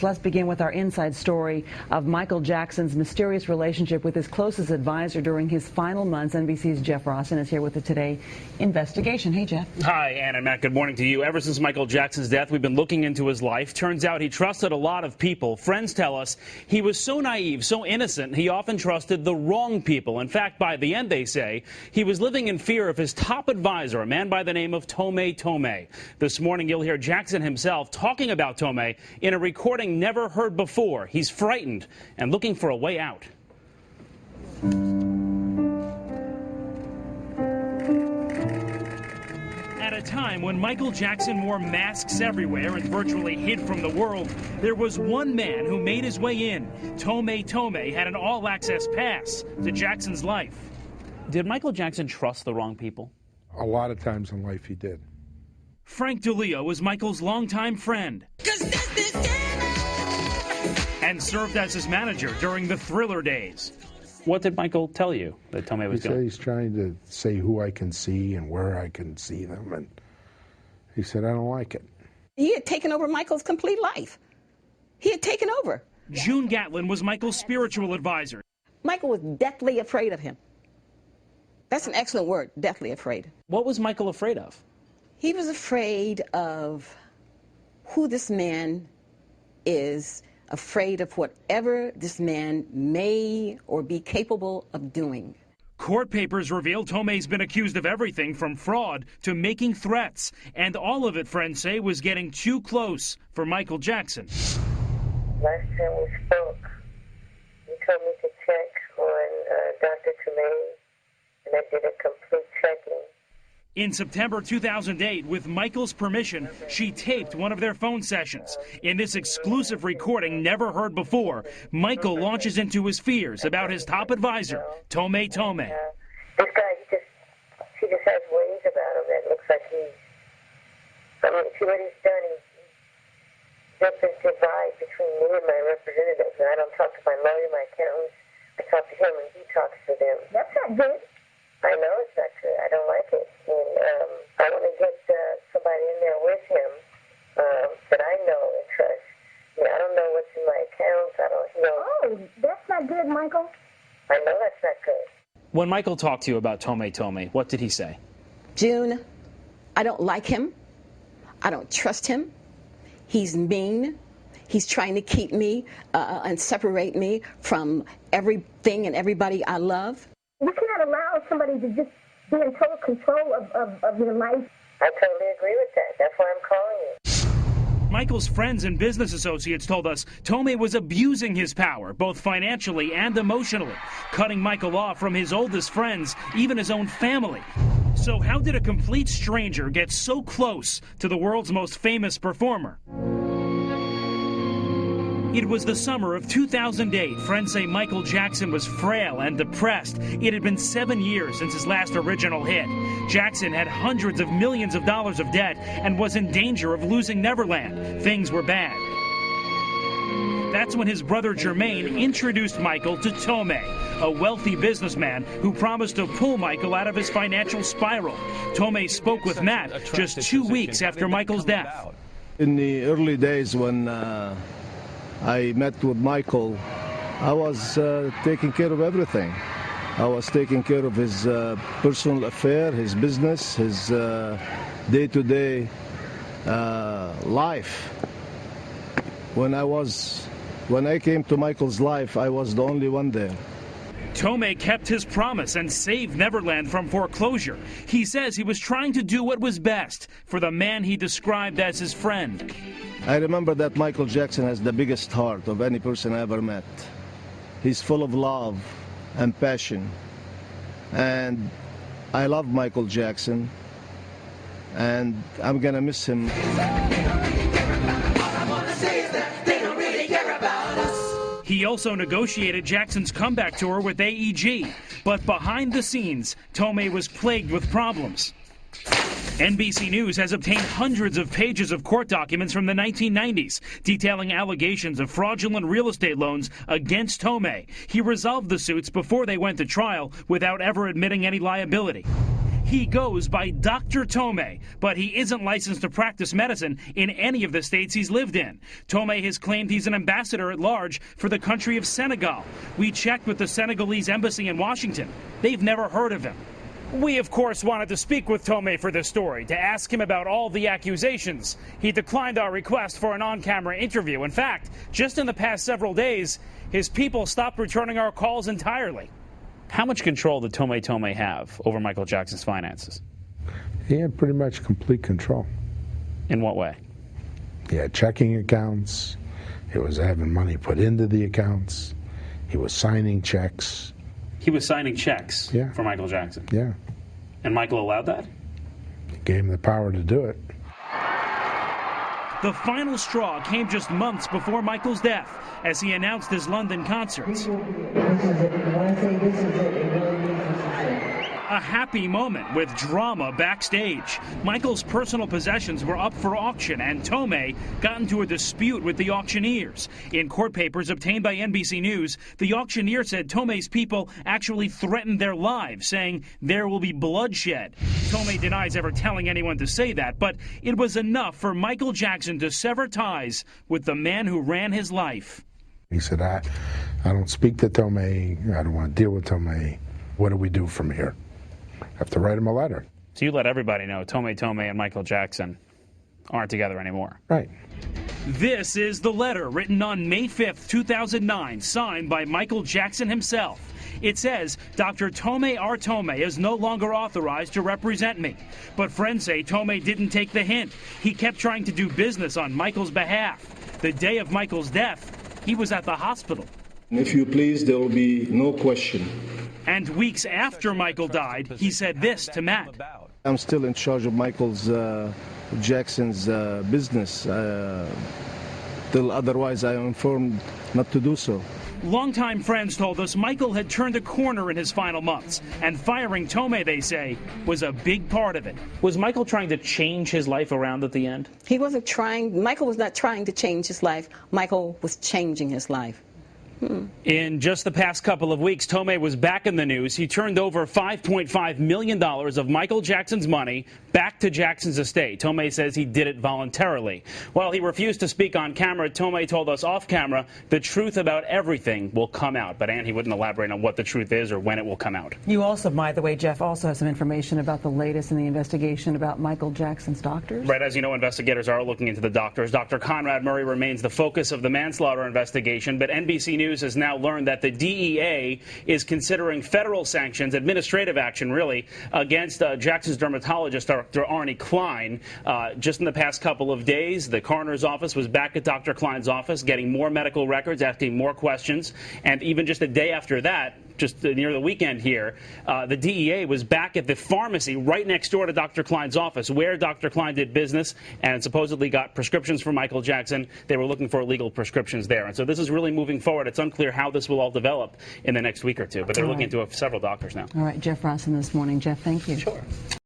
Let's begin with our inside story of Michael Jackson's mysterious relationship with his closest advisor during his final months. NBC's Jeff Rossen is here with the Today investigation. Hey, Jeff. Hi, Ann and Matt. Good morning to you. Ever since Michael Jackson's death, we've been looking into his life. Turns out he trusted a lot of people. Friends tell us he was so naive, so innocent, he often trusted the wrong people. In fact, by the end, they say, he was living in fear of his top advisor, a man by the name of Tohme Tohme. This morning, you'll hear Jackson himself talking about Tohme in a recording never heard before. He's frightened and looking for a way out. At a time when Michael Jackson wore masks everywhere and virtually hid from the world, there was one man who made his way in. Tohme Tohme had an all-access pass to Jackson's life. Did Michael Jackson trust the wrong people? A lot of times in life he did. Frank DeLeo was Michael's longtime friend and served as his manager during the Thriller days. What did Michael tell you that Tohme was doing? He said he's trying to say who I can see and where I can see them, and he said, I don't like it. He had taken over Michael's complete life. He had taken over. June Gatlin was Michael's spiritual advisor. Michael was deathly afraid of him. That's an excellent word, deathly afraid. What was Michael afraid of? He was afraid of who this man is, afraid of whatever this man may or be capable of doing. Court papers reveal Tohme's been accused of everything from fraud to making threats, and all of it, friends say, was getting too close for Michael Jackson. Last time we spoke, you told me to check on Dr. Tohme, and I did a complete checking. In September 2008, with Michael's permission, she taped one of their phone sessions. In this exclusive recording never heard before, Michael launches into his fears about his top advisor, Tohme Tohme. This guy, he just has ways about him that looks like see what he's done. He's built this divide between me and my representatives, and I don't talk to my lawyer, my accountant. I talk to him, and he talks to them. That's not good. I know it's not good. I don't like it. And I want to get somebody in there with him that I know and trust. I don't know what's in my accounts. I don't know. Oh, that's not good, Michael. I know that's not good. When Michael talked to you about Tohme Tohme, what did he say? June, I don't like him. I don't trust him. He's mean. He's trying to keep me and separate me from everything and everybody I love. You cannot allow somebody to just be in total control of your life. I totally agree with that. That's why I'm calling you. Michael's friends and business associates told us Tohme was abusing his power, both financially and emotionally, cutting Michael off from his oldest friends, even his own family. So how did a complete stranger get so close to the world's most famous performer? It was the summer of 2008. Friends say Michael Jackson was frail and depressed. It had been 7 years since his last original hit. Jackson had hundreds of millions of dollars of debt and was in danger of losing Neverland. Things were bad. That's when his brother Jermaine introduced Michael to Tohme, a wealthy businessman who promised to pull Michael out of his financial spiral. Tohme spoke with Matt just 2 weeks after Michael's death. In the early days when I met with Michael, I was taking care of everything. I was taking care of his personal affair, his business, his day-to-day life. When I came to Michael's life, I was the only one there. Tohme kept his promise and saved Neverland from foreclosure. He says he was trying to do what was best for the man he described as his friend. I remember that Michael Jackson has the biggest heart of any person I ever met. He's full of love and passion. And I love Michael Jackson, and I'm gonna miss him. He also negotiated Jackson's comeback tour with AEG, but behind the scenes, Tohme was plagued with problems. NBC News has obtained hundreds of pages of court documents from the 1990s detailing allegations of fraudulent real estate loans against Tohme. He resolved the suits before they went to trial without ever admitting any liability. He goes by Dr. Tohme, but he isn't licensed to practice medicine in any of the states he's lived in. Tohme has claimed he's an ambassador at large for the country of Senegal. We checked with the Senegalese embassy in Washington. They've never heard of him. We, of course, wanted to speak with Tohme for this story, to ask him about all the accusations. He declined our request for an on-camera interview. In fact, just in the past several days, his people stopped returning our calls entirely. How much control did Tohme Tohme have over Michael Jackson's finances? He had pretty much complete control. In what way? He had checking accounts. He was having money put into the accounts. He was signing checks. He was signing checks for Michael Jackson? Yeah. And Michael allowed that? He gave him the power to do it. The final straw came just months before Michael's death, as he announced his London concerts. A happy moment with drama backstage. Michael's personal possessions were up for auction, and Tohme got into a dispute with the auctioneers. In court papers obtained by NBC News, the auctioneer said Tohme's people actually threatened their lives, saying there will be bloodshed. Tohme denies ever telling anyone to say that, but it was enough for Michael Jackson to sever ties with the man who ran his life. He said, I don't speak to Tohme. I don't want to deal with Tohme. What do we do from here? I have to write him a letter. So you let everybody know Tohme Tohme and Michael Jackson aren't together anymore. Right. This is the letter written on May 5th, 2009, signed by Michael Jackson himself. It says, Dr. Tohme R. Tohme is no longer authorized to represent me. But friends say Tohme didn't take the hint. He kept trying to do business on Michael's behalf. The day of Michael's death, he was at the hospital. If you please, there will be no question. And weeks after Michael died, he said this to Matt. I'm still in charge of Michael's Jackson's business. Till otherwise I am informed not to do so. Longtime friends told us Michael had turned a corner in his final months, and firing Tohme, they say, was a big part of it. Was Michael trying to change his life around at the end? He wasn't trying. Michael was not trying to change his life. Michael was changing his life. In just the past couple of weeks, Tohme was back in the news. He turned over $5.5 million of Michael Jackson's money back to Jackson's estate. Tohme says he did it voluntarily. While he refused to speak on camera, Tohme told us off camera the truth about everything will come out. But, Ann, he wouldn't elaborate on what the truth is or when it will come out. You also, by the way, Jeff, also have some information about the latest in the investigation about Michael Jackson's doctors. Right, as you know, investigators are looking into the doctors. Dr. Conrad Murray remains the focus of the manslaughter investigation, but NBC News has now learned that the DEA is considering federal sanctions, administrative action really, against Jackson's dermatologist, Dr. Arnie Klein. Just in the past couple of days, the coroner's office was back at Dr. Klein's office getting more medical records, asking more questions, and even just a day after that, just near the weekend here, the DEA was back at the pharmacy right next door to Dr. Klein's office, where Dr. Klein did business and supposedly got prescriptions for Michael Jackson. They were looking for illegal prescriptions there. And so this is really moving forward. It's unclear how this will all develop in the next week or two, but they're looking into several doctors now. All right, Jeff Rossen this morning. Jeff, thank you. Sure.